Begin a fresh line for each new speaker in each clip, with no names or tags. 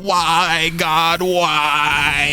Why, God, why?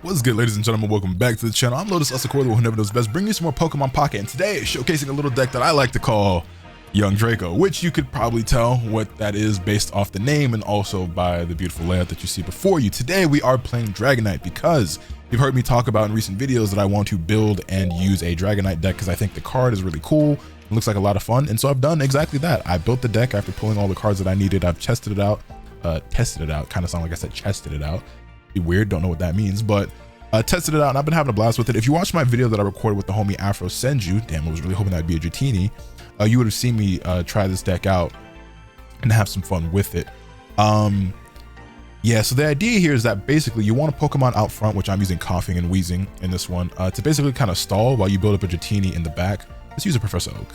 What's good, ladies and gentlemen? Welcome back to the channel. I'm LotusAsakura, the one who never knows best, bringing you some more Pokemon Pocket, and today showcasing a little deck that I like to call Young Draco, which you could probably tell what that is based off the name and also by the beautiful layout that you see before you. Today we are playing Dragonite because you've heard me talk about in recent videos that I want to build and use a Dragonite deck because I think the card is really cool. It looks like a lot of fun, and so I've done exactly that. I built the deck after pulling all the cards that I needed. I've tested it out, kind of sound like I said chested it out. Be weird, don't know what that means, but tested it out and I've been having a blast with it. If you watched my video that I recorded with the homie Afro Senju, damn, I was really hoping that'd be a Dratini, you would have seen me try this deck out and have some fun with it. Yeah, so the idea here is that basically you want a Pokemon out front, which I'm using Coughing and Wheezing in this one, to basically kind of stall while you build up a Dratini in the back. Let's use a Professor Oak.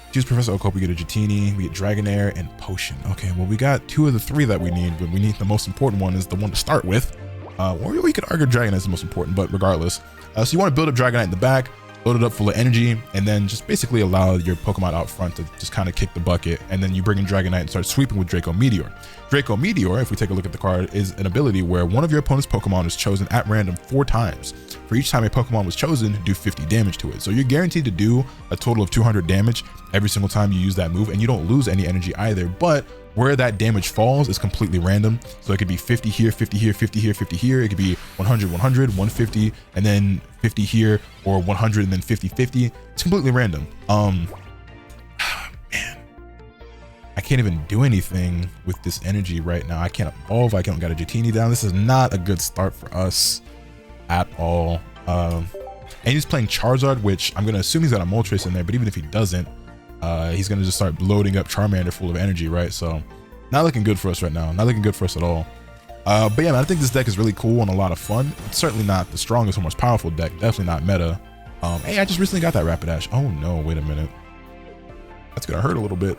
Let's use Professor Oak, hope we get a Dratini, we get Dragonair, and Potion. Okay, well we got two of the three that we need, but we need the most important one is the one to start with. Or we could argue Dragonite is the most important, but regardless. So you want to build up Dragonite in the back, load it up full of energy, and then just basically allow your Pokemon out front to just kind of kick the bucket, and then you bring in Dragonite and start sweeping with Draco Meteor. Draco Meteor, if we take a look at the card, is an ability where one of your opponent's Pokemon is chosen at random 4 times. For each time a Pokemon was chosen, do 50 damage to it. So you're guaranteed to do a total of 200 damage every single time you use that move, and you don't lose any energy either, but where that damage falls is completely random. So it could be 50 here, 50 here, 50 here, 50 here. It could be 100, 100, 150, and then 50 here, or 100 and then 50, 50. It's completely random. Man, I can't even do anything with this energy right now. I can't evolve. I don't got a Dratini down. This is not a good start for us at all. And he's playing Charizard, which I'm gonna assume he's got a Moltres in there, but even if he doesn't, he's gonna just start loading up Charmander full of energy, right? So not looking good for us right now, not looking good for us at all. But yeah, man, I think this deck is really cool and a lot of fun. It's certainly not the strongest or most powerful deck, definitely not meta. Hey, I just recently got that Rapidash. Oh no, wait a minute, that's gonna hurt a little bit.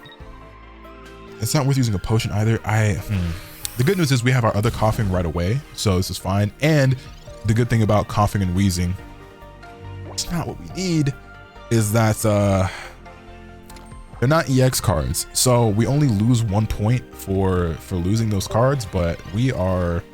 It's not worth using a potion either. The good news is we have our other Coughing right away, so this is fine. And the good thing about Coughing and Wheezing, it's not what we need, is that they're not EX cards, so we only lose 1 point for losing those cards, but we are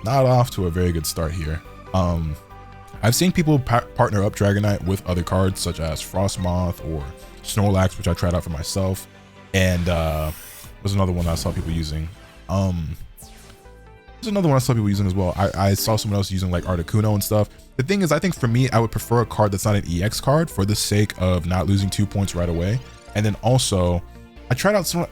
not off to a very good start here. I've seen people partner up Dragonite with other cards such as Frostmoth or Snorlax, which I tried out for myself, and there's another one I saw people using. There's another one I saw people using as well. I saw someone else using like Articuno and stuff. The thing is, I think for me, I would prefer a card that's not an EX card for the sake of not losing 2 points right away. And then also, I tried out some.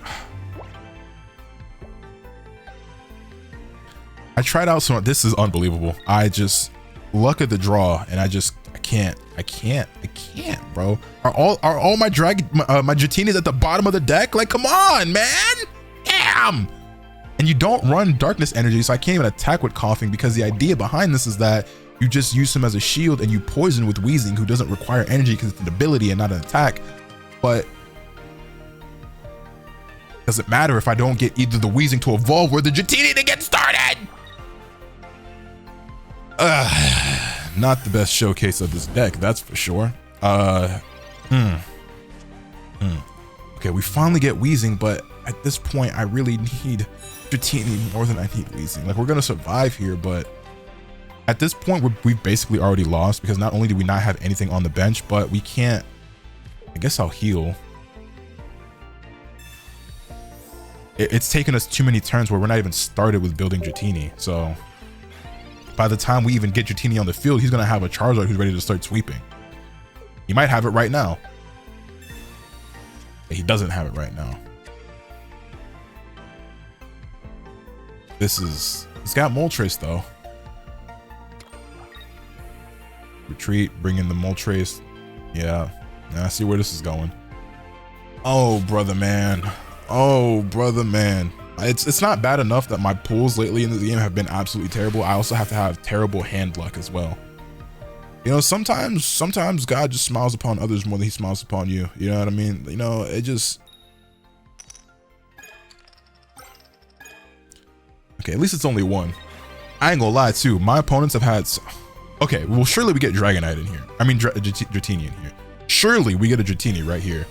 This is unbelievable. I just luck at the draw, and I can't, bro. Are all my my Dratinis at the bottom of the deck? Like, come on, man. Damn. And you don't run Darkness Energy, so I can't even attack with Coughing, because the idea behind this is that you just use him as a shield and you poison with Wheezing, who doesn't require energy because it's an ability and not an attack. But doesn't matter if I don't get either the Wheezing to evolve or the Dratini to get started. Not the best showcase of this deck, that's for sure. Okay, we finally get Wheezing, but at this point I really need Dratini more than I need Wheezing. Like, we're gonna survive here, but at this point we've basically already lost, because not only do we not have anything on the bench, but we can't. I guess I'll heal. It's taken us too many turns where we're not even started with building Dratini, so by the time we even get Dratini on the field, he's gonna have a Charizard who's ready to start sweeping. He might have it right now. He doesn't have it right now. He's got Moltres though. Retreat, bring in the Moltres. Yeah, I see where this is going. Oh, brother man. Oh, brother man. It's not bad enough that my pulls lately in the game have been absolutely terrible. I also have to have terrible hand luck as well. You know, sometimes God just smiles upon others more than he smiles upon you. You know what I mean? You know, it just... Okay, at least it's only one. I ain't gonna lie too, my opponents have had... Okay, well surely we get Dragonite in here. I mean Dratini in here. surely we get a Dratini right here.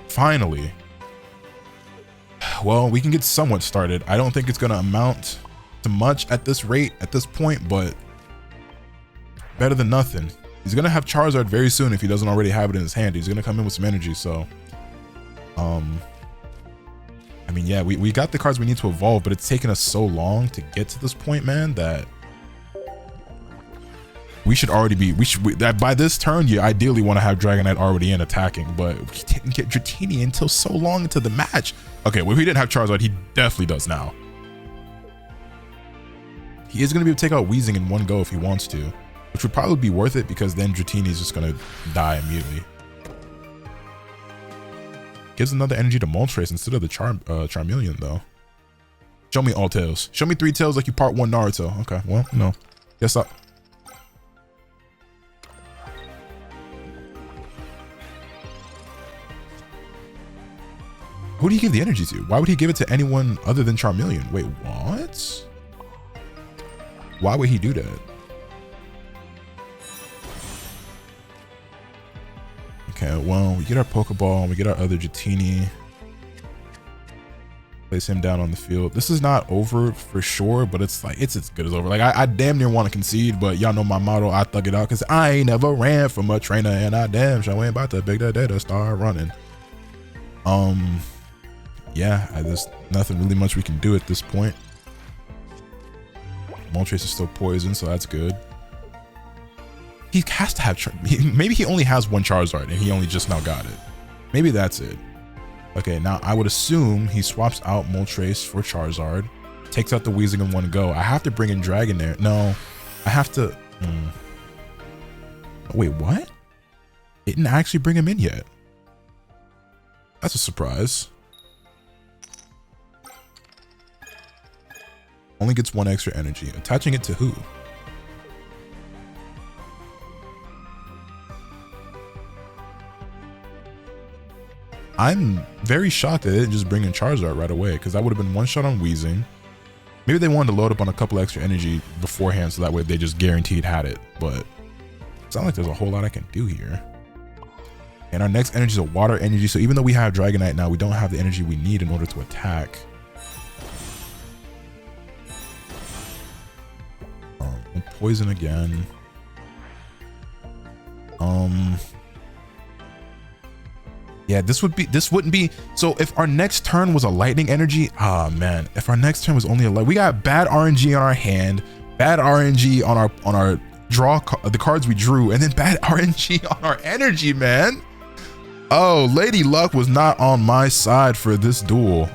Finally. Well, we can get somewhat started. I don't think it's going to amount to much at this rate, at this point, but better than nothing. He's going to have Charizard very soon if he doesn't already have it in his hand. He's going to come in with some energy, so... I mean, yeah, we got the cards we need to evolve, but it's taken us so long to get to this point, man, that we should already be, that by this turn, you ideally want to have Dragonite already in attacking, but we didn't get Dratini until so long into the match. Okay, well, if he didn't have Charizard, he definitely does now. He is going to be able to take out Weezing in one go if he wants to, which would probably be worth it because then Dratini is just going to die immediately. Gives another energy to Moltres instead of the Charmeleon, though. Show me all tails. Show me 3 tails like you part 1 Naruto. Okay, well, no. Guess up. Who do you give the energy to? Why would he give it to anyone other than Charmeleon? Wait, what? Why would he do that? Okay, well, we get our Pokeball, we get our other Dratini. Place him down on the field. This is not over for sure, but it's like, it's as good as over. Like, I damn near want to concede, but y'all know my motto, I thug it out, because I ain't never ran from a trainer, and I damn sure ain't about to big that data start running. Yeah, there's nothing really much we can do at this point. Moltres is still poisoned, so that's good. He has to have, maybe he only has 1 Charizard and he only just now got it. Maybe that's it. Okay, now I would assume he swaps out Moltres for Charizard, takes out the Weezing in one go. I have to bring in Dragonair. No, I have to, wait, what? It didn't actually bring him in yet. That's a surprise. Only gets 1 extra energy. Attaching it to who? I'm very shocked that they didn't just bring in Charizard right away, because that would have been 1 shot on Weezing. Maybe they wanted to load up on a couple extra energy beforehand, so that way they just guaranteed had it, but it's not like there's a whole lot I can do here. And our next energy is a water energy, so even though we have Dragonite now, we don't have the energy we need in order to attack. Poison again. Yeah, this wouldn't be, so if our next turn was a lightning energy, man, if our next turn was only a light, we got bad RNG on our hand, bad RNG on our draw, the cards we drew, and then bad RNG on our energy, man. Oh, Lady Luck was not on my side for this duel.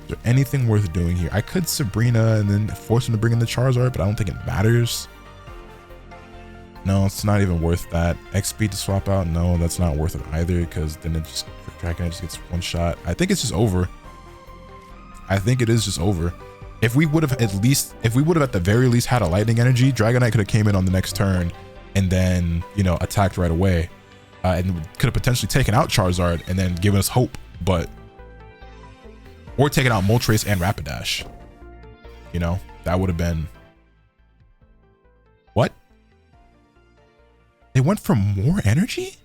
Is there anything worth doing here? I could Sabrina and then force him to bring in the Charizard, but I don't think it matters. No, it's not even worth that. XP to swap out, no, that's not worth it either, because then it just, Dragonite just gets 1 shot. I think it's just over. I think it is just over. If we would have at the very least had a lightning energy, Dragonite could have came in on the next turn and then, you know, attacked right away. And could have potentially taken out Charizard and then given us hope, but, or taken out Moltres and Rapidash. You know, that would have been, what? They went for more energy?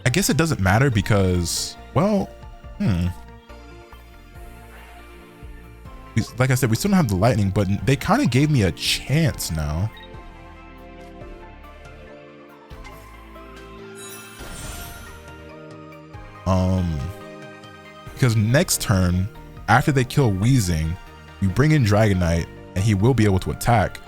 I guess it doesn't matter because, well, like I said, we still don't have the lightning, but they kind of gave me a chance now. Because next turn, after they kill Weezing, we bring in Dragonite and he will be able to attack.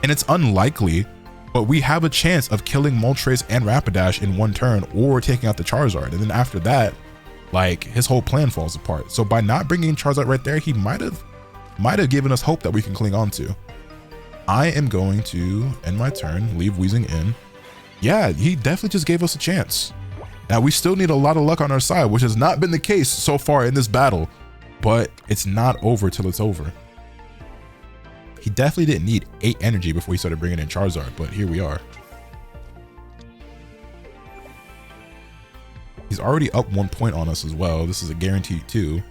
And it's unlikely, but we have a chance of killing Moltres and Rapidash in 1 turn or taking out the Charizard. And then after that, like, his whole plan falls apart. So by not bringing in Charizard right there, he might have given us hope that we can cling on to. I am going to end my turn, leave Weezing in. Yeah, he definitely just gave us a chance. Now, we still need a lot of luck on our side, which has not been the case so far in this battle, but it's not over till it's over. He definitely didn't need 8 energy before he started bringing in Charizard, but here we are. He's already up 1 point on us as well. This is a guarantee too.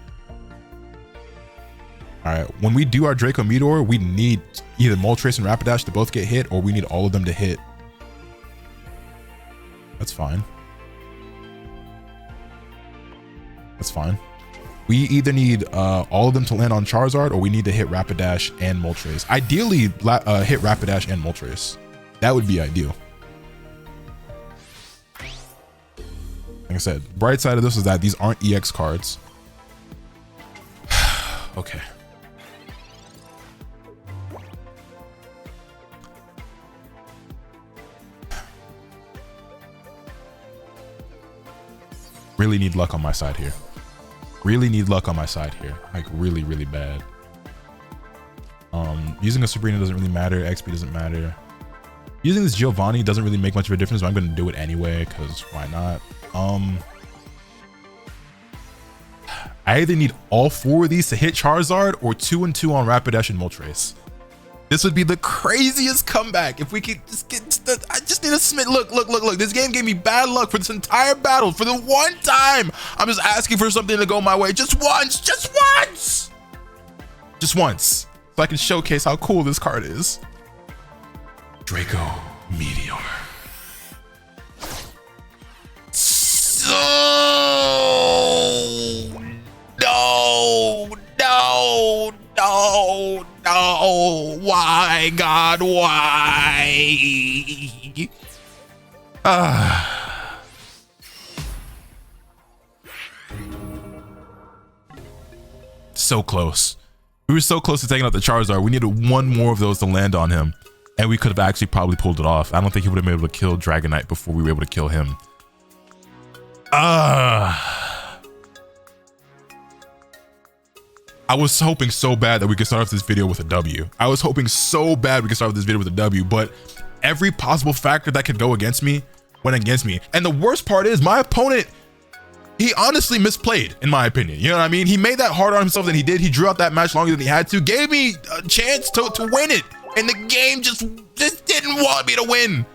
All right, when we do our Draco Meteor, we need either Moltres and Rapidash to both get hit, or we need all of them to hit. That's fine. That's fine. We either need all of them to land on Charizard, or we need to hit Rapidash and Moltres. Ideally, hit Rapidash and Moltres. That would be ideal. Like I said, bright side of this is that these aren't EX cards. Okay. Really need luck on my side here. Really need luck on my side here. Like really, really bad. Using a Sabrina doesn't really matter. XP doesn't matter. Using this Giovanni doesn't really make much of a difference, but I'm going to do it anyway because why not? I either need all 4 of these to hit Charizard or 2 and 2 on Rapidash and Moltres. This would be the craziest comeback if we could just get I just need a smith. Look. This game gave me bad luck for this entire battle. For the one time, I'm just asking for something to go my way. Just once. Just once. So I can showcase how cool this card is. Draco Meteor. So no, why, God, why? So close. We were so close to taking out the Charizard. We needed 1 more of those to land on him, and we could have actually probably pulled it off. I don't think he would have been able to kill Dragonite before we were able to kill him. I was hoping so bad that we could start off this video with a W. I was hoping so bad we could start off this video with a W, but every possible factor that could go against me went against me. And the worst part is my opponent, he honestly misplayed, in my opinion. You know what I mean? He made that harder on himself than he did. He drew out that match longer than he had to, gave me a chance to win it. And the game just didn't want me to win.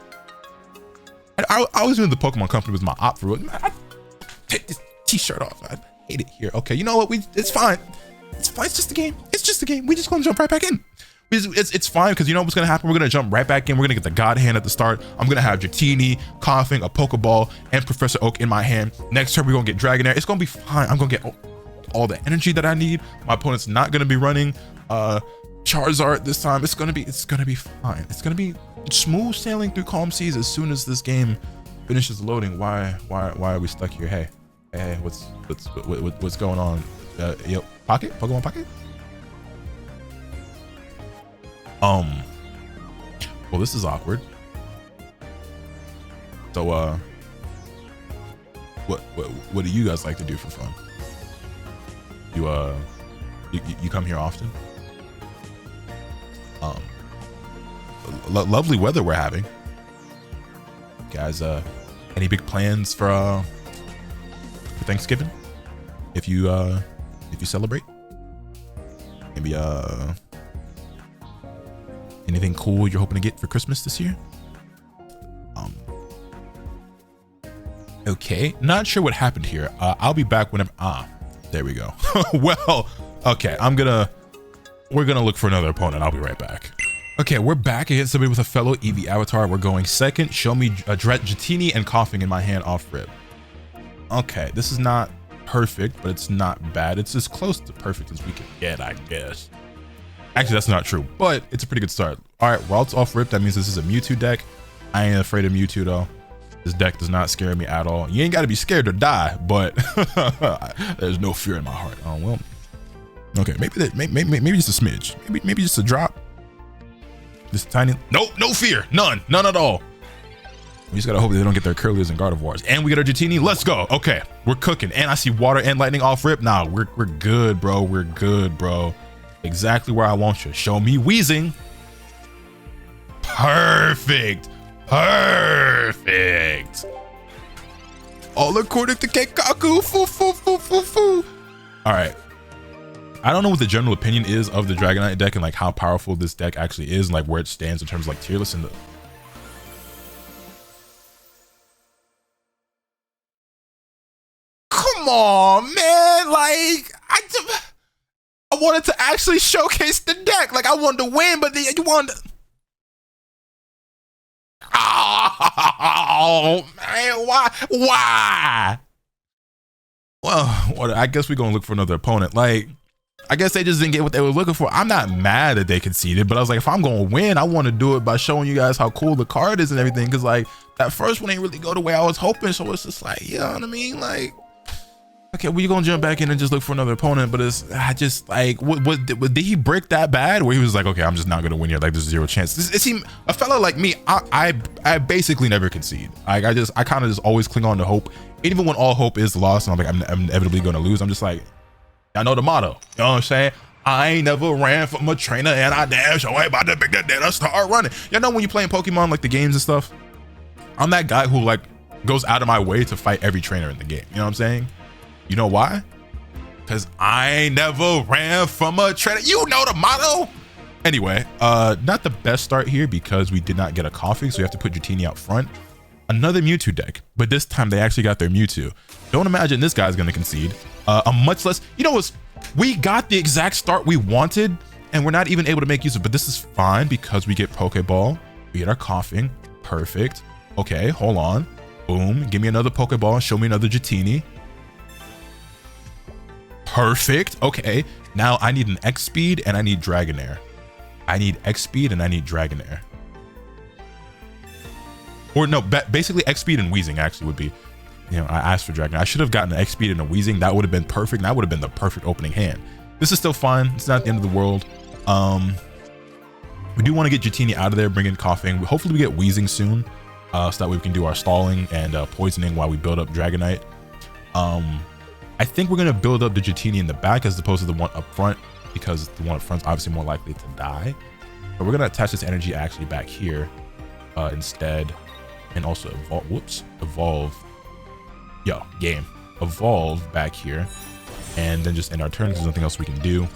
I was in the Pokemon Company with my op for real. I take this t-shirt off. I hate it here. Okay, you know what? It's fine. It's fine. It's just a game. It's just a game. We just gonna jump right back in. It's fine because you know what's gonna happen. We're gonna jump right back in. We're gonna get the God Hand at the start. I'm gonna have Dratini, Coughing, a Pokeball, and Professor Oak in my hand. Next turn we're gonna get Dragonair. It's gonna be fine. I'm gonna get all the energy that I need. My opponent's not gonna be running Charizard this time. It's gonna be fine. It's gonna be smooth sailing through calm seas as soon as this game finishes loading. Why are we stuck here? Hey, what's going on? Yo, Pokemon Pocket? Well, this is awkward. So, what do you guys like to do for fun? You come here often? Lovely weather we're having. Guys, any big plans for Thanksgiving? If you celebrate? Maybe anything cool you're hoping to get for Christmas this year? Okay, not sure what happened here. I'll be back whenever. There we go. Well, okay, we're gonna look for another opponent. I'll be right back. Okay, we're back against somebody with a fellow Eevee avatar. We're going second. Show me Dratini and Coughing in my hand off rip. Okay, this is not perfect, but it's not bad. It's as close to perfect as we can get, I guess. Actually, that's not true, but it's a pretty good start. All right, while it's off rip, that means this is a Mewtwo deck. I ain't afraid of Mewtwo though. This deck does not scare me at all. You ain't got to be scared to die, but there's no fear in my heart. Oh well. Okay, maybe just a smidge. Maybe just a drop. Just tiny. Nope, no fear. None at all. We just gotta hope they don't get their Curlies and Gardevoirs. And we get our Dratini. Let's go. Okay, we're cooking. And I see water and lightning off rip. Nah, we're good, bro. We're good, bro. Exactly where I want you. Show me wheezing. Perfect. Perfect. All according to Keikaku. Foo. All right. I don't know what the general opinion is of the Dragonite deck and like how powerful this deck actually is and like where it stands in terms of like tier list and the Come on, man. Like, I wanted to actually showcase the deck. Like, I wanted to win, but you wanted to... Oh, man, why? Well, I guess we're going to look for another opponent. Like, I guess they just didn't get what they were looking for. I'm not mad that they conceded, but I was like, if I'm going to win, I want to do it by showing you guys how cool the card is and everything. Because, like, that first one ain't really go the way I was hoping. So it's just like, you know what I mean? Like, okay, we're going to jump back in and just look for another opponent. But I just, like, did he break that bad? Where he was like, okay, I'm just not going to win here. Like, there's zero chance. It seemed, a fella like me, I basically never concede. Like, I kind of just always cling on to hope. Even when all hope is lost and I'm inevitably going to lose, I'm just like, I know the motto. You know what I'm saying? I ain't never ran from a trainer and I damn sure ain't about to pick that and start running. You know when you playing Pokemon, like the games and stuff? I'm that guy who like goes out of my way to fight every trainer in the game. You know what I'm saying? You know why? Because I ain't never ran from a trainer. You know the motto. Anyway, not the best start here because we did not get a coughing, so you have to put Dratini out front. Another Mewtwo deck, but this time they actually got their Mewtwo. Don't imagine this guy's gonna concede. A much less, you know, we got the exact start we wanted and we're not even able to make use of it, but this is fine because we get Pokeball, we get our coughing, perfect. Okay, hold on, boom, give me another Pokeball, show me another Dratini. Perfect, okay, now I need an X speed and I need Dragonair. I need X speed and I need Dragonair. Or no, basically X speed and Weezing actually would be, you know, I asked for Dragon. I should have gotten an X speed and a Weezing. That would have been perfect. And that would have been the perfect opening hand. This is still fine. It's not the end of the world. We do want to get Dratini out of there, bring in coughing. Hopefully we get Weezing soon, so that way we can do our stalling and poisoning while we build up Dragonite. I think we're gonna build up the Dratini in the back as opposed to the one up front because the one up front is obviously more likely to die. But we're gonna attach this energy actually back here instead. And also evolve back here and then just end our turn because there's nothing else we can do.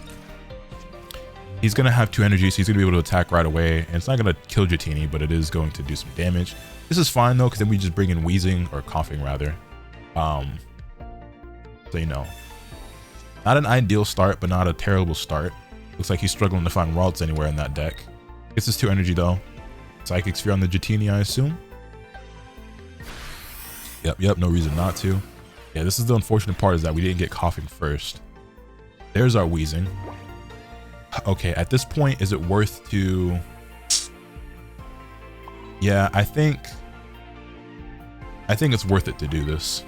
He's gonna have 2 energy, so he's gonna be able to attack right away, and it's not gonna kill Dratini, but it is going to do some damage. This is fine though, because then we just bring in Weezing or coughing rather. So you know, not an ideal start, but not a terrible start. Looks like he's struggling to find routes anywhere in that deck. Gets his 2 energy though. Psychic Sphere on the Dratini, I assume. Yep, no reason not to. Yeah, this is the unfortunate part, is that we didn't get coughing first. There's our Weezing. Okay, at this point, is it worth to... Yeah, I think it's worth it to do this.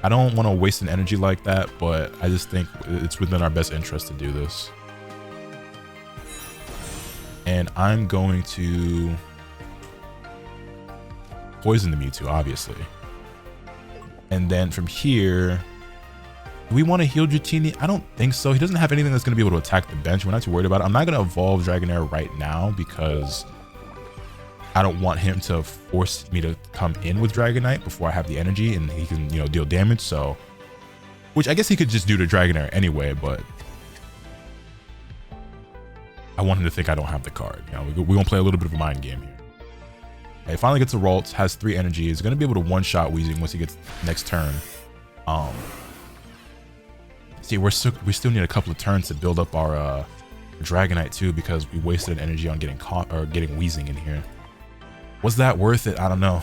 I don't want to waste an energy like that, but I just think it's within our best interest to do this. And I'm going to poison the Mewtwo, obviously. And then from here, do we want to heal Dratini? I don't think so. He doesn't have anything that's going to be able to attack the bench. We're not too worried about it. I'm not going to evolve Dragonair right now because I don't want him to force me to come in with Dragonite before I have the energy and he can, you know, deal damage. So, which I guess he could just do to Dragonair anyway, but I want him to think I don't have the card. You know, we're going to play a little bit of a mind game here. He finally gets a Ralts, has 3 energy. He's going to be able to one-shot Weezing once he gets next turn. See, we still need a couple of turns to build up our Dragonite too, because we wasted an energy on getting Weezing in here. Was that worth it? I don't know.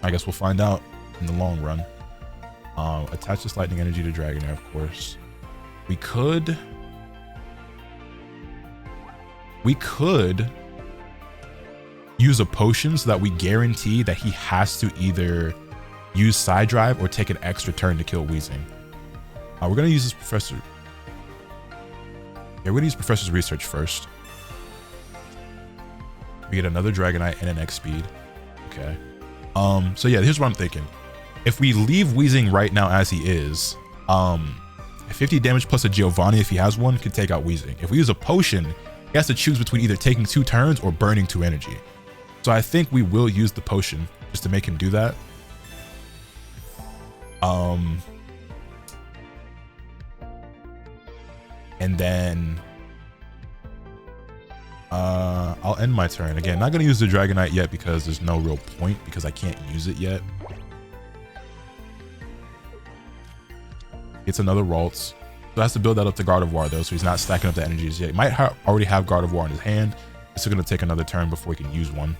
I guess we'll find out in the long run. Attach this lightning energy to Dragonair, of course. We could use a potion so that we guarantee that he has to either use side drive or take an extra turn to kill Weezing. We're gonna use this professor. Yeah, we're gonna use Professor's Research first. We get another Dragonite and an X speed. Okay. So yeah, here's what I'm thinking. If we leave Weezing right now as he is, 50 damage plus a Giovanni, if he has one, can take out Weezing. If we use a potion, he has to choose between either taking 2 turns or burning 2 energy. So I think we will use the potion just to make him do that. And then I'll end my turn. Again, not going to use the Dragonite yet because there's no real point because I can't use it yet. Gets another Ralts. So has to build that up to Gardevoir though, so he's not stacking up the energies yet. He might already have Gardevoir in his hand. It's still gonna take another turn before he can use one.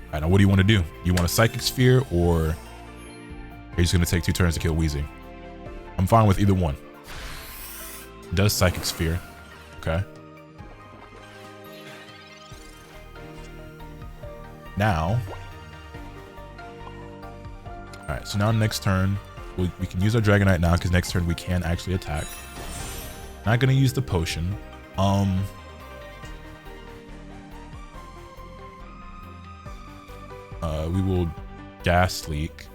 All right, now what do you want to do? You want a Psychic Sphere, or are you just gonna take 2 turns to kill Weezing? I'm fine with either one. Does Psychic Sphere. Okay. Now. All right, so now next turn, we can use our Dragonite now because next turn we can actually attack. Not gonna use the potion. We will Gas Leak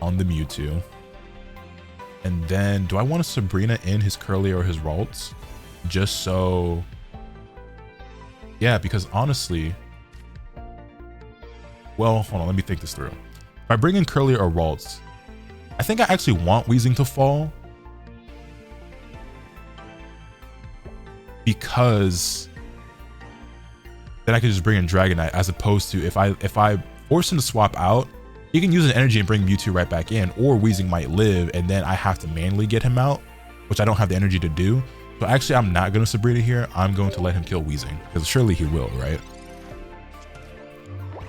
on the Mewtwo. And then, do I want a Sabrina in his Curly or his Ralts? Just so... Yeah, because honestly... Well, hold on, let me think this through. If I bring in Curly or Ralts, I think I actually want Weezing to fall. Because... then I could just bring in Dragonite, as opposed to if I force him to swap out, he can use an energy and bring Mewtwo right back in, or Weezing might live and then I have to manually get him out, which I don't have the energy to do. So actually I'm not going to Sabrina here. I'm going to let him kill Weezing, because surely he will, right?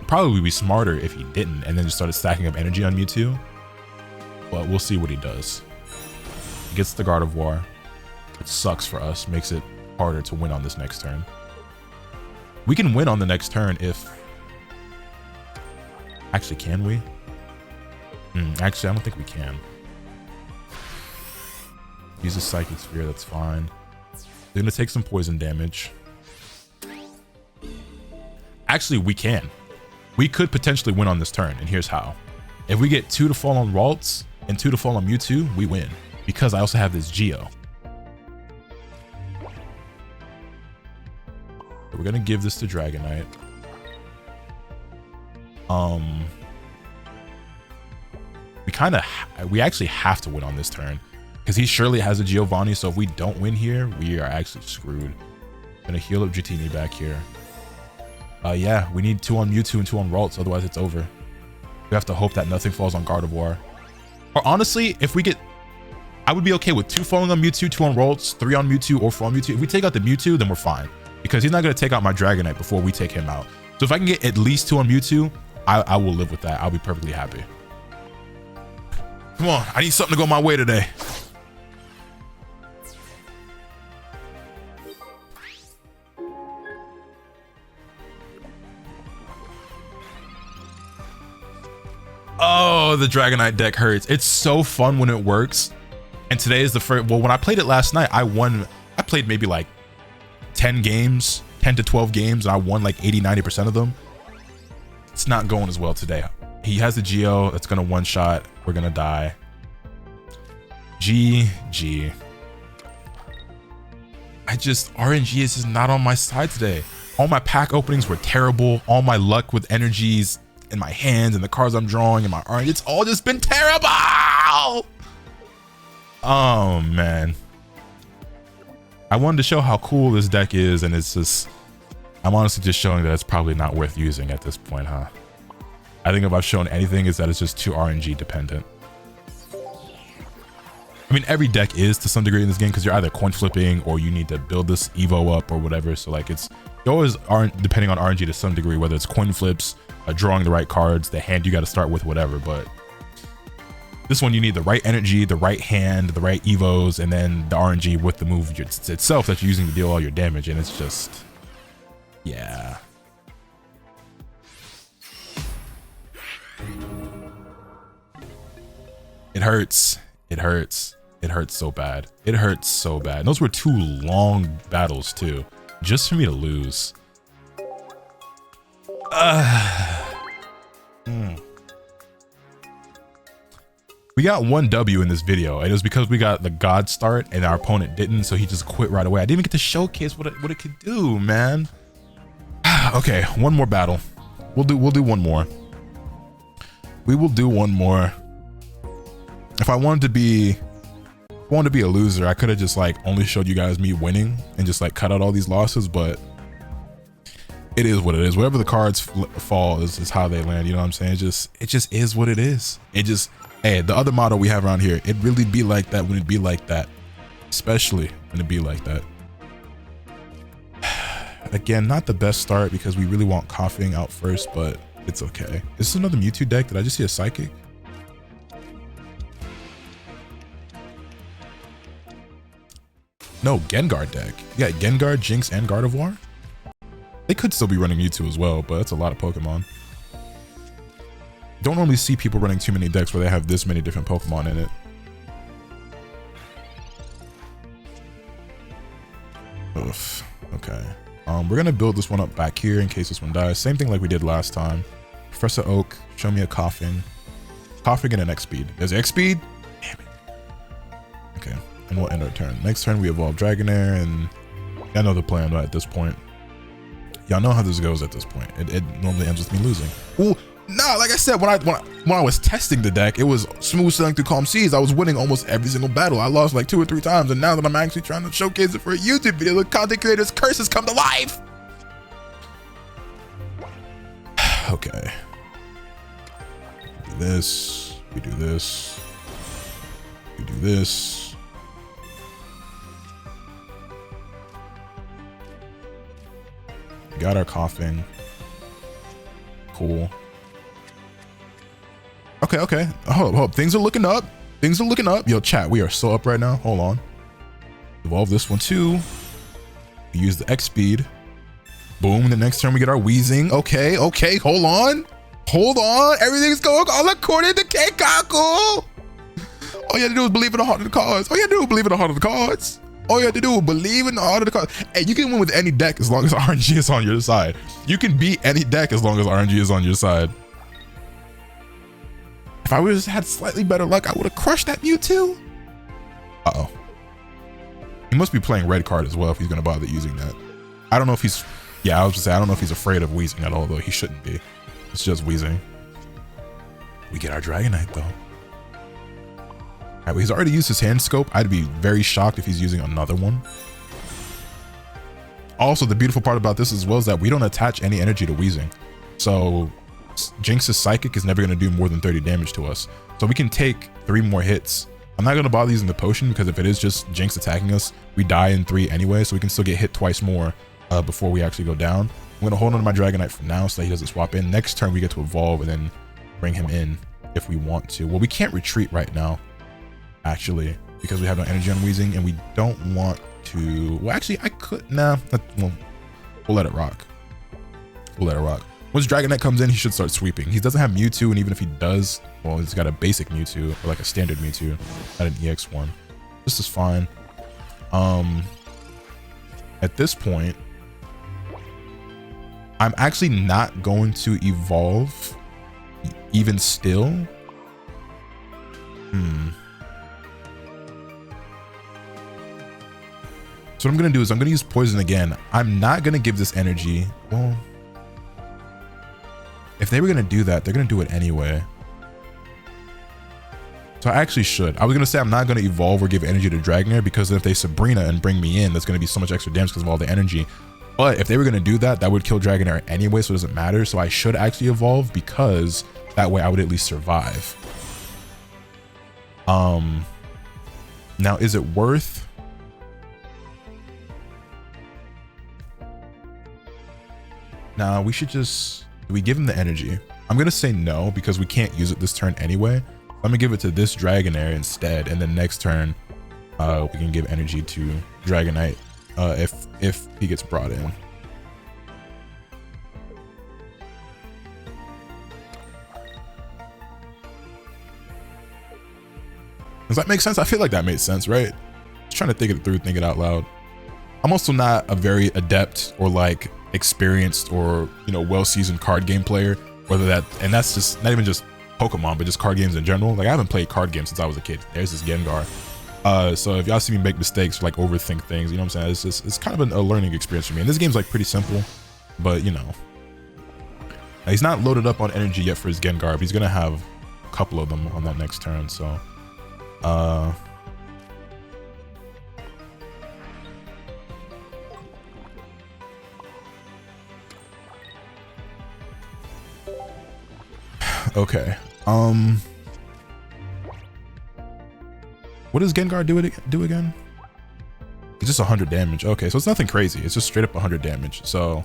Probably would be smarter if he didn't and then just started stacking up energy on Mewtwo, but we'll see what he does. He gets the Gardevoir. It sucks for us, makes it harder to win on this next turn. We can win on the next turn if... Actually, can we? Actually, I don't think we can. Use a Psychic Sphere, that's fine. They're gonna take some poison damage. Actually, we can. We could potentially win on this turn, and here's how. If we get 2 to fall on Ralts and 2 to fall on Mewtwo, we win. Because I also have this Geo. We're gonna give this to Dragonite. We actually have to win on this turn because he surely has a Giovanni. So if we don't win here, we are actually screwed. Gonna heal up Dratini back here. Yeah, we need 2 on Mewtwo and 2 on Ralts, otherwise it's over. We have to hope that nothing falls on Gardevoir. Or honestly, if we get, I would be okay with 2 falling on Mewtwo, 2 on Ralts, 3 on Mewtwo, or 4 on Mewtwo. If we take out the Mewtwo, then we're fine, because he's not going to take out my Dragonite before we take him out. So if I can get at least 2 on Mewtwo, I will live with that. I'll be perfectly happy. Come on, I need something to go my way today. Oh, the Dragonite deck hurts. It's so fun when it works. And today is the first, well, when I played it last night, I played maybe like 10 games, 10 to 12 games, and I won like 80-90% of them. It's not going as well today. He has the Geo that's gonna one-shot. We're gonna die. GG. RNG is just not on my side today. All my pack openings were terrible. All my luck with energies in my hands and the cards I'm drawing and my RNG, it's all just been terrible. Oh man. I wanted to show how cool this deck is, and it's just, I'm honestly just showing that it's probably not worth using at this point, huh? I think if I've shown anything, is that it's just too RNG dependent. I mean, every deck is to some degree in this game, because you're either coin flipping or you need to build this Evo up or whatever. So like you always aren't depending on RNG to some degree, whether it's coin flips, drawing the right cards, the hand you got to start with, whatever. But this one, you need the right energy, the right hand, the right Evos, and then the RNG with the move itself that you're using to deal all your damage. And it's just, yeah. It hurts. It hurts. It hurts so bad. It hurts so bad. And those were 2 long battles too, just for me to lose. We got 1 W in this video, and it was because we got the God start and our opponent didn't, so he just quit right away. I didn't even get to showcase what it could do, man. Okay, 1 more battle. We'll do 1 more. We will do 1 more. If I wanted to be a loser, I could have just like only showed you guys me winning and just like cut out all these losses, but it is what it is. Whatever the cards fall is how they land, you know what I'm saying? It just is what it is. Hey, the other motto we have around here, it really be like that when it be like that. Especially when it be like that. Again, not the best start because we really want coughing out first, but it's okay. Is this another Mewtwo deck? Did I just see a Psychic? No, Gengar deck. Yeah, Gengar, Jinx, and Gardevoir. They could still be running Mewtwo as well, but that's a lot of Pokemon. Don't normally see people running too many decks where they have this many different Pokemon in it. Oof. Okay. We're gonna build this one up back here in case this one dies. Same thing like we did last time. Professor Oak, show me a Coughing. Coughing and an X-Speed. There's X-Speed? Damn it. Okay, and we'll end our turn. Next turn we evolve Dragonair, and I know the plan at this point. Y'all know how this goes at this point. It normally ends with me losing. Ooh, nah, like I said, when I was testing the deck, it was smooth sailing through calm seas. I was winning almost every single battle. I lost like 2 or 3 times, and now that I'm actually trying to showcase it for a YouTube video, the content creator's curses come to life. Okay. We do this. We do this. We do this. We got our Coughing. Cool. Okay, okay. Hold up. Things are looking up. Things are looking up. Yo, chat, we are so up right now. Hold on. Evolve this one too. We use the X speed. Boom. The next turn we get our Wheezing. Okay, okay. Hold on. Hold on. Everything's going all according to Keikaku. All you have to do is believe in the heart of the cards. All you have to do is believe in the heart of the cards. All you have to do is believe in the heart of the cards. Hey, you can win with any deck as long as RNG is on your side. You can beat any deck as long as RNG is on your side. If I would have had slightly better luck, I would have crushed that Mewtwo. Uh-oh. He must be playing red card as well if he's going to bother using that. I don't know if he's... Yeah, I was just saying, I don't know if he's afraid of Wheezing at all, though. He shouldn't be. It's just Wheezing. We get our Dragonite, though. All right, well, he's already used his hand scope. I'd be very shocked if he's using another one. Also, the beautiful part about this as well is that we don't attach any energy to Wheezing. So Jinx's Psychic is never going to do more than 30 damage to us. So we can take 3 more hits. I'm not going to bother using the potion because if it is just Jinx attacking us, we die in 3 anyway. So we can still get hit twice more before we actually go down. I'm going to hold on to my Dragonite for now so that he doesn't swap in. Next turn, we get to evolve and then bring him in if we want to. Well, we can't retreat right now, actually, because we have no energy on Wheezing and we don't want to... Well, actually, I could... Nah, well, we'll let it rock. We'll let it rock. Once Dragonite comes in, he should start sweeping. He doesn't have Mewtwo, and even if he does, well, he's got a basic Mewtwo, or like a standard Mewtwo, not an EX one. This is fine. At this point, I'm actually not going to evolve even still. So what I'm going to do is I'm going to use Poison again. I'm not going to give this energy. Well, if they were going to do that, they're going to do it anyway. So I actually should. I was going to say I'm not going to evolve or give energy to Dragonair because if they Sabrina and bring me in, that's going to be so much extra damage because of all the energy. But if they were going to do that, that would kill Dragonair anyway, so it doesn't matter. So I should actually evolve because that way I would at least survive. Now, is it worth... Nah, we should just... Do we give him the energy? I'm going to say no because we can't use it this turn anyway. I'm going to give it to this Dragonair instead. And then next turn, we can give energy to Dragonite if he gets brought in. Does that make sense? I feel like that made sense, right? Just trying to think it through, think it out loud. I'm also not a very adept or like experienced or, you know, well-seasoned card game player, whether that, and that's just not even just Pokemon, but just card games in general. Like I haven't played card games since I was a kid. There's this Gengar. So if y'all see me make mistakes, like overthink things, you know what I'm saying? It's kind of a learning experience for me. And this game's like pretty simple, but you know, now, he's not loaded up on energy yet for his Gengar, but he's gonna have a couple of them on that next turn. So, okay. What does Gengar do again? It's just 100 damage. Okay, so it's nothing crazy. It's just straight up 100 damage. So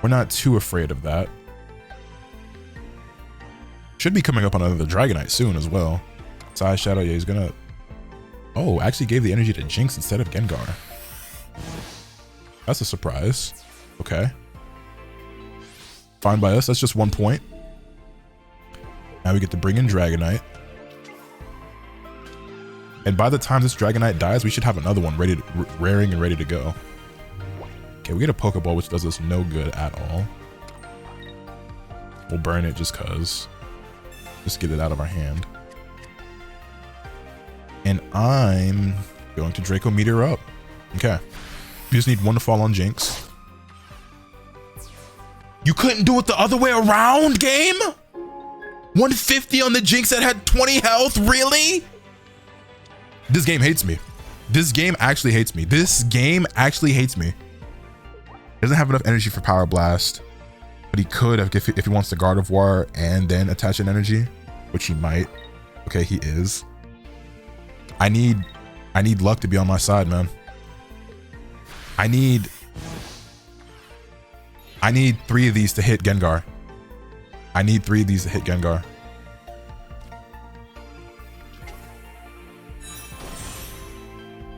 we're not too afraid of that. Should be coming up on another Dragonite soon as well. Side Shadow, yeah, he's gonna... Oh, actually gave the energy to Jinx instead of Gengar. That's a surprise. Okay. Fine by us. That's just 1 point. Now we get to bring in Dragonite. And by the time this Dragonite dies, we should have another one ready to, raring and ready to go. Okay, we get a Pokeball, which does us no good at all. We'll burn it just cause. Just get it out of our hand. And I'm going to Draco Meteor up. Okay. We just need one to fall on Jinx. You couldn't do it the other way around, game? 150 on the Jinx that had 20 health, really? This game hates me. This game actually hates me. This game actually hates me. Doesn't have enough energy for Power Blast, but he could if he wants to Gardevoir and then attach an energy, which he might. Okay, he is. I need luck to be on my side, man. I need 3 of these to hit Gengar. I need 3 of these to hit Gengar.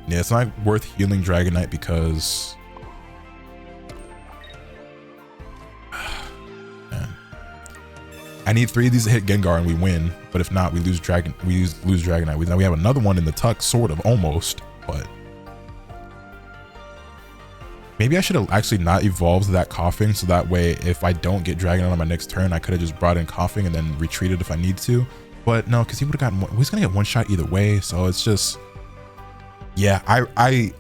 Yeah, it's not worth healing Dragonite because... Man. I need 3 of these to hit Gengar and we win, but if not, we lose Dragonite. Now we have another one in the tuck, sort of, almost, but... Maybe I should have actually not evolved that Coughing, so that way if I don't get Dragonite on my next turn, I could have just brought in Coughing and then retreated if I need to. But no, because he would have gotten he's gonna get one shot either way, so it's just... Yeah, I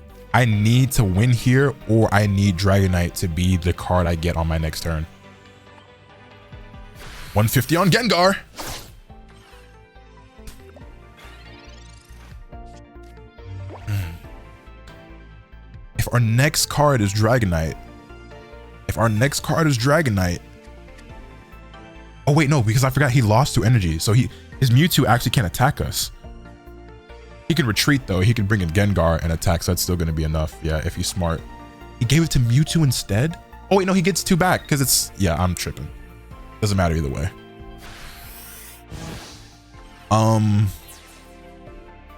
need to win here, or I need Dragonite to be the card I get on my next turn. 150 on Gengar. If our next card is Dragonite, oh wait, no, because I forgot he lost 2 energy, so his Mewtwo actually can't attack us. He can retreat though. He can bring in Gengar and attack, so that's still going to be enough. Yeah, if he's smart. He gave it to Mewtwo instead? Oh wait, no, he gets 2 back because it's... Yeah, I'm tripping. Doesn't matter either way.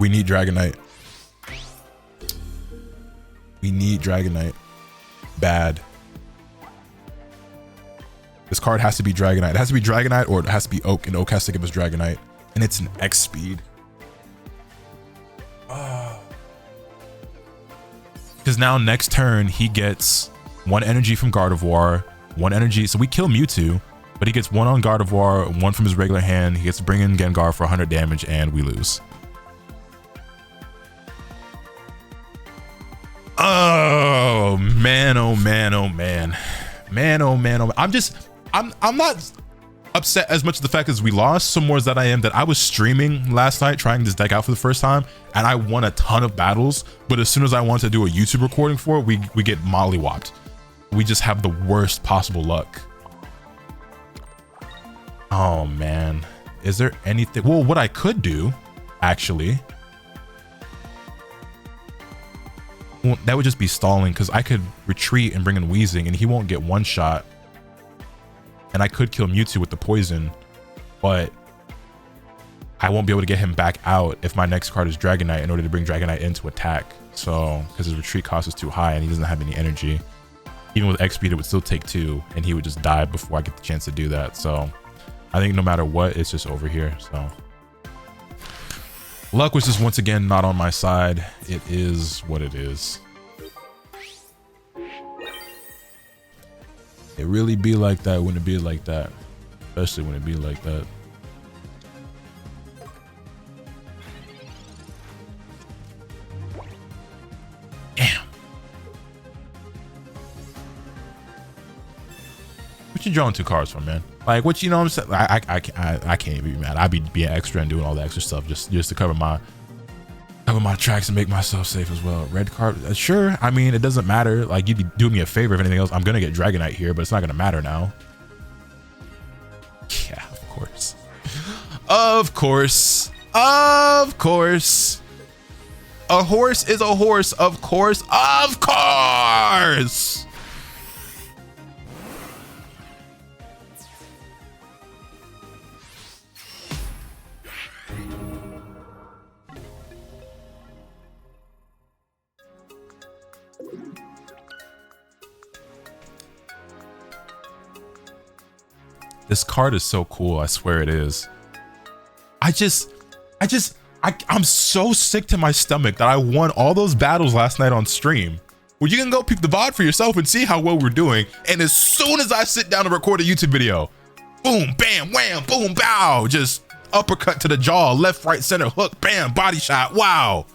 We need Dragonite. We need Dragonite. Bad. This card has to be Dragonite. It has to be Dragonite or it has to be Oak, and Oak has to give us Dragonite. And it's an X speed. Because now next turn he gets 1 energy from Gardevoir, 1 energy, so we kill Mewtwo, but he gets 1 on Gardevoir, 1 from his regular hand. He gets to bring in Gengar for 100 damage and we lose. Oh man, oh man, oh man. Man, oh man, oh man. I'm not upset as much as the fact as we lost, so more as that I am that I was streaming last night trying this deck out for the first time and I won a ton of battles, but as soon as I wanted to do a YouTube recording for it, we get mollywopped. We just have the worst possible luck. Oh man, is there anything? Well, what I could do actually, well, that would just be stalling because I could retreat and bring in Weezing and he won't get 1 shot. And I could kill Mewtwo with the poison, but I won't be able to get him back out if my next card is Dragonite in order to bring Dragonite in to attack. So, because his retreat cost is too high and he doesn't have any energy. Even with X speed, it would still take 2 and he would just die before I get the chance to do that. So, I think no matter what, it's just over here. So, luck was just once again not on my side. It is what it is. It really be like that when it be like that, especially when it be like that. Damn. What you drawing 2 cards from, man? Like, what, you know what I'm saying? I can't even be mad. I'd be being extra and doing all the extra stuff just to cover my tracks and make myself safe as well. Red card, sure. I mean, it doesn't matter. Like, you'd be doing me a favor if anything else. I'm gonna get Dragonite here, but it's not gonna matter now. Yeah, of course. Of course. Of course. A horse is a horse, of course. Of course. This card is so cool, I swear it is. I'm so sick to my stomach that I won all those battles last night on stream. Well, you can go peep the VOD for yourself and see how well we're doing. And as soon as I sit down to record a YouTube video, boom, bam, wham, boom, bow, just uppercut to the jaw, left, right, center, hook, bam, body shot, wow.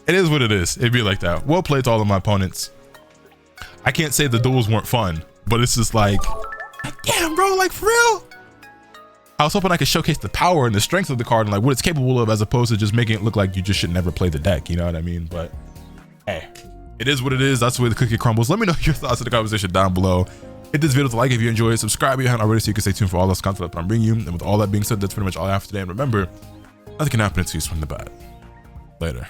It is what it is. It'd be like that. Well played to all of my opponents. I can't say the duels weren't fun, but it's just like, damn, bro, like for real? I was hoping I could showcase the power and the strength of the card and like what it's capable of, as opposed to just making it look like you just should never play the deck. You know what I mean? But hey, it is what it is. That's the way the cookie crumbles. Let me know your thoughts in the comment section down below. Hit this video with a like if you enjoyed it. Subscribe if you haven't already so you can stay tuned for all this content that I'm bringing you. And with all that being said, that's pretty much all I have for today. And remember, nothing can happen until you swing the bat. Later.